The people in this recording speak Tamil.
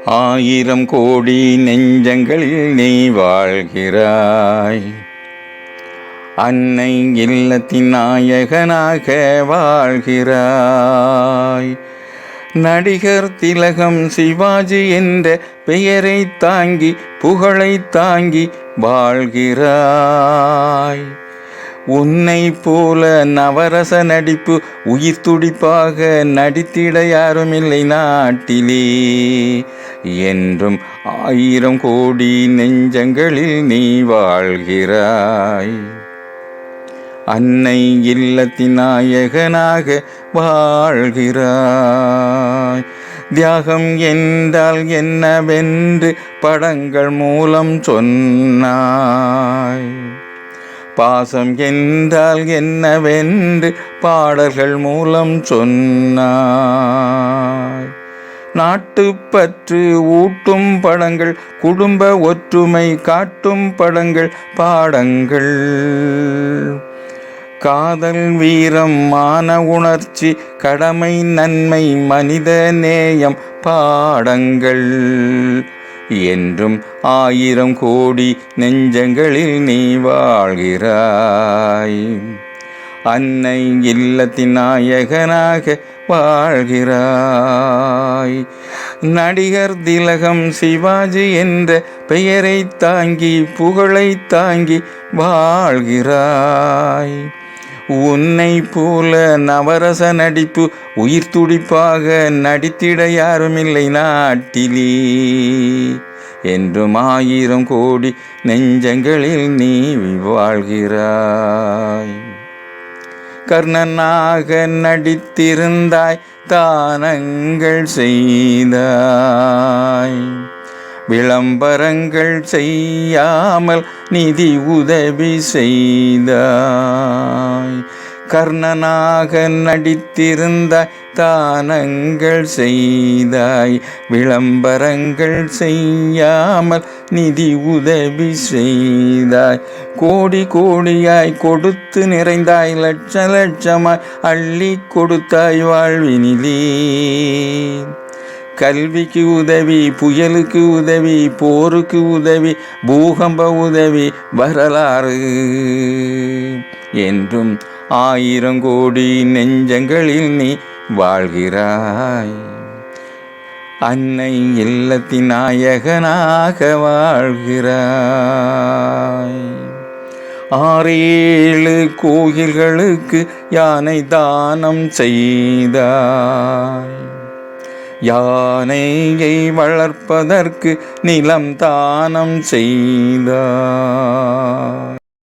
ஆயிரம் கோடி நெஞ்சங்களில் நீ வாழ்கிறாய். அன்னை இல்லத்தின் நாயகனாக வாழ்கிறாய். நடிகர் திலகம் சிவாஜி என்ற பெயரை தாங்கி புகழை தாங்கி வாழ்கிறாய். உன்னை போல நவரச நடிப்பு உயிர் துடிப்பாக நடித்திட யாருமில்லை நாட்டிலே. என்றும் ஆயிரம் கோடி நெஞ்சங்களில் நீ வாழ்கிறாய். அன்னை இல்லத்தின் நாயகனாக வாழ்கிறாய். தியாகம் என்றால் என்னவென்று படங்கள் மூலம் சொன்னாய். பாசம் என்றால் என்னவென்று பாடல்கள் மூலம் சொன்னாய். நாட்டுப்பற்று ஊட்டும் படங்கள், குடும்ப ஒற்றுமை காட்டும் படங்கள், பாடங்கள். காதல், வீரம், மான உணர்ச்சி, கடமை, நன்மை, மனித நேயம், பாடங்கள். என்றும் ஆயிரம் கோடி நெஞ்சங்களில் நீ வாழ்கிறாய். அன்னை இல்லத்தின் நாயகனாக வாழ்கிறாய். நடிகர் திலகம் சிவாஜி என்ற பெயரை தாங்கி புகழை தாங்கி வாழ்கிறாய். உன்னை போல நவரச நடிப்பு உயிர் துடிப்பாக நடித்திட யாருமில்லை நாட்டிலே. என்றும் ஆயிரம் கோடி நெஞ்சங்களில் நீ வாழ்கிறாய். கர்ணனாக நடித்திருந்தாய், தானங்கள் செய்தாய். விளம்பரங்கள் செய்யாமல் நிதி உதவி செய்தாய். கர்ணனாக நடித்திருந்தாய், தானங்கள் செய்தாய். விளம்பரங்கள் செய்யாமல் நிதி உதவி செய்தாய். கோடி கோடியாய் கொடுத்து நிறைந்தாய், லட்ச லட்சமாய் அள்ளி கொடுத்தாய் வாழ்வினிலே. கல்விக்கு உதவி, புயலுக்கு உதவி, போருக்கு உதவி, பூகம்ப உதவி, வரலாறு. என்றும் ஆயிரம் கோடி நெஞ்சங்களில் நீ வாழ்கிறாய். அன்னை இல்லத்தின் நாயகனாக வாழ்கிறாய். 6-7 கோயில்களுக்கு யானை தானம் செய்தாய். யானையை வளர்ப்பதற்கு நிலம் தானம் செய்தாய்.